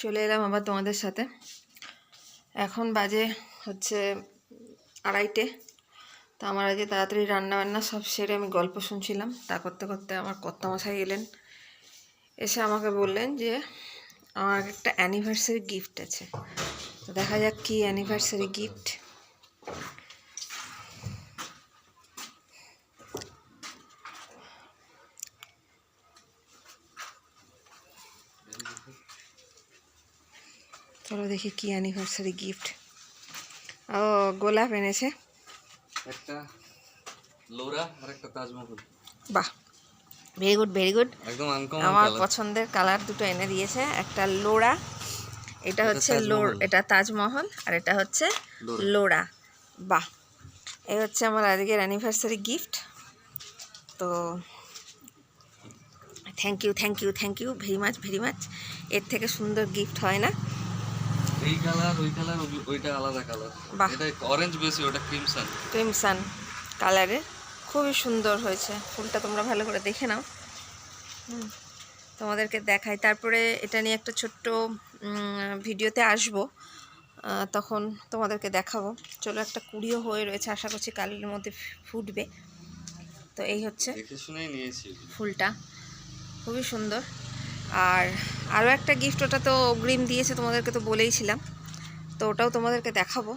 চলে এলাম আবার তোমাদের সাথে। এখন বাজে হচ্ছে 2:30। তো আমার আজকে তাড়াতাড়ি রান্নাবান্না সব সেরে আমি গল্প শুনছিলাম। তা করতে করতে আমার কর্তামশাই এলেন, এসে আমাকে বললেন যে আমার একটা অ্যানিভার্সারি গিফট আছে। তো দেখা যাক কী অ্যানিভার্সারি গিফট। চলো দেখি কি অ্যানিভার্সারি গিফট। ও গোলাপ এনেছে, একটা লোরা আর একটা তাজমহল। বাহ, ভেরি গুড ভেরি গুড। একদম আনকমন আমার কালার। পছন্দের কালার দুটো এনে দিয়েছে। একটা লোরা, এটা হচ্ছে এটা তাজমহল, আর এটা হচ্ছে লোরা। বাহ, এই হচ্ছে আমার আজকের অ্যানিভার্সারি গিফট। তো thank you thank you thank you very much very much. এর থেকে সুন্দর গিফট হয় না। এই কালার ওই কালার ওইটা আলাদা কালার। বাহ, এটা অরেঞ্জ বেশি, ওটা ক্রিমসন। ক্রিমসন কালারের খুবই সুন্দর হয়েছে। ফুলটা তোমরা ভালো করে দেখে নাও, তোমাদেরকে দেখাই। তারপরে এটা নিয়ে একটা ছোট্ট ভিডিওতে আসবো, তখন তোমাদেরকে দেখাবো। চলো, একটা কুড়িও হয়ে রয়েছে, আশা করছি কালের মধ্যে ফুটবে। তো এই হচ্ছে দেখে শুনেই নিয়েছি ফুলটা, খুবই সুন্দর। আর আরও একটা গিফট, ওটা তো অগ্রিম দিয়েছে, তোমাদেরকে তো বলেইছিলাম। তো ওটাও তোমাদেরকে দেখাবো।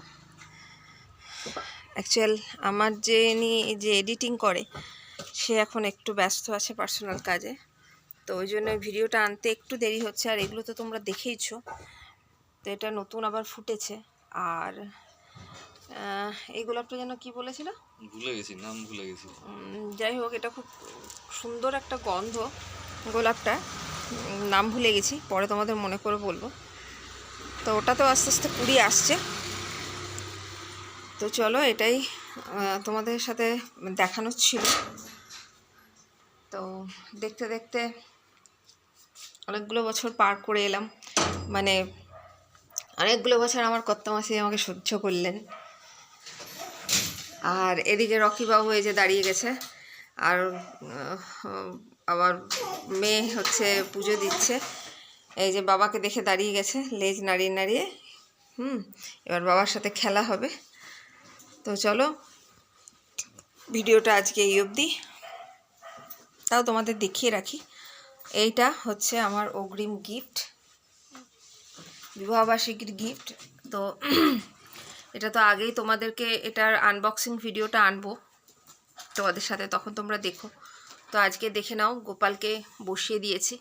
অ্যাকচুয়াল আমার যে এডিটিং করে, সে এখন একটু ব্যস্ত আছে পার্সোনাল কাজে। তো ওই জন্য ভিডিওটা আনতে একটু দেরি হচ্ছে। আর এগুলো তো তোমরা দেখেইছো। তো এটা নতুন আবার ফুটেছে। আর এই গোলাপটা যেন কি বলেছিল, ভুলে গেছি, নাম ভুলে গেছি। যাই হোক, এটা খুব সুন্দর একটা গন্ধ গোলাপটা, নাম ভুলে গেছি, পরে তোমাদের মনে করে বলবো। তো ওটা তো আস্তে আস্তে কুড়ি আসছে। তো চলো, এটাই তোমাদের সাথে দেখানো ছিল। তো দেখতে দেখতে অনেকগুলো বছর পার করে এলাম, মানে অনেকগুলো বছর আমার কর্তামাসি আমাকে সহ্য করলেন। আর এদিকে রকিবাবু এই যে দাঁড়িয়ে গেছে, আর আমার মেয়ে হচ্ছে পুজো দিচ্ছে। এই যে বাবাকে দেখে দাঁড়িয়ে গেছে, লেজ নাড়িয়ে নাড়িয়ে। এবার বাবার সাথে খেলা হবে। তো চলো, ভিডিওটা আজকে এই অবধি। তাও তোমাদের দেখিয়ে রাখি, এইটা হচ্ছে আমার অগ্রিম গিফট, বিবাহবার্ষিকীর গিফট। তো এটা তো আগেই তোমাদেরকে এটার আনবক্সিং ভিডিওটা আনবো তোমাদের সাথে, তখন তোমরা দেখো। তো আজকে দেখে নাও, গোপালকে বসিয়ে দিয়েছি।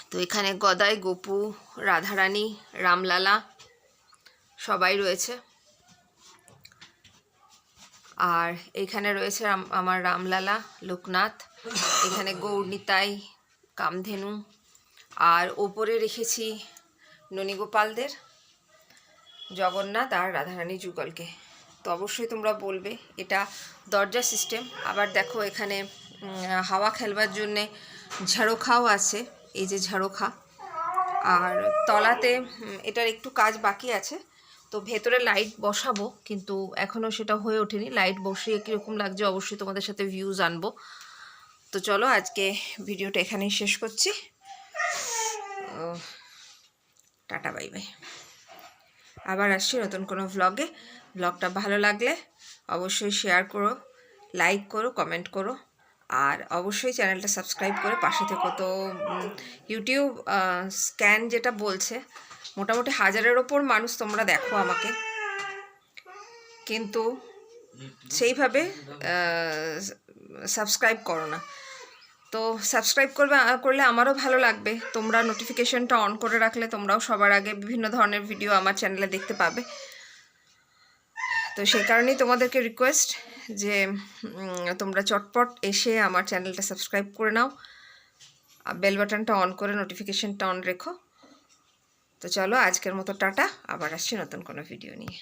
তো এখানে গদাই, গোপু, রাধারানী, রামলালা সবাই রয়েছে। আর এইখানে রয়েছে আমার রামলালা, লোকনাথ, এখানে গৌরনিতাই, কামধেনু, আর ওপরে রেখেছি ননীগোপালদের, জগন্নাথ আর রাধারানী যুগলকে। তো অবশ্যই তোমরা বলবে, এটা দরজা সিস্টেম। আবার দেখো, এখানে হাওয়া খেলবার জন্যে ঝাড়োখাও আছে, এই যে ঝাড়োখা। আর তলাতে এটার একটু কাজ বাকি আছে। তো ভেতরে লাইট বসাবো, কিন্তু এখনও সেটা হয়ে ওঠেনি। লাইট বসিয়ে কীরকম লাগছে অবশ্যই তোমাদের সাথে ভিউজ আনবো। তো চলো, আজকে ভিডিওটা এখানেই শেষ করছি। Tata, bye bye. আবার আসছি নতুন কোনো ভ্লগে। ভ্লগটা ভালো লাগলে অবশ্যই শেয়ার করো, লাইক করো, কমেন্ট করো, আর অবশ্যই চ্যানেলটা সাবস্ক্রাইব করে পাশে থেকো। তো ইউটিউব স্ক্যান যেটা বলছে, মোটামুটি 1000-এর ওপর মানুষ তোমরা দেখো আমাকে, কিন্তু সেইভাবে সাবস্ক্রাইব করো না। তো সাবস্ক্রাইব করলে আমারও ভালো লাগবে। তোমরা নোটিফিকেশনটা অন করে রাখলে তোমরাও সবার আগে বিভিন্ন ধরনের ভিডিও আমার চ্যানেলে দেখতে পাবে। তো সেই কারণেই তোমাদেরকে রিকোয়েস্ট যে তোমরা চটপট এসে আমার চ্যানেলটা সাবস্ক্রাইব করে নাও, বেল বাটনটা অন করে নোটিফিকেশনটা অন রেখো। তো চলো, আজকের মতো টাটা। আবার আসছি নতুন কোনো ভিডিও নিয়ে।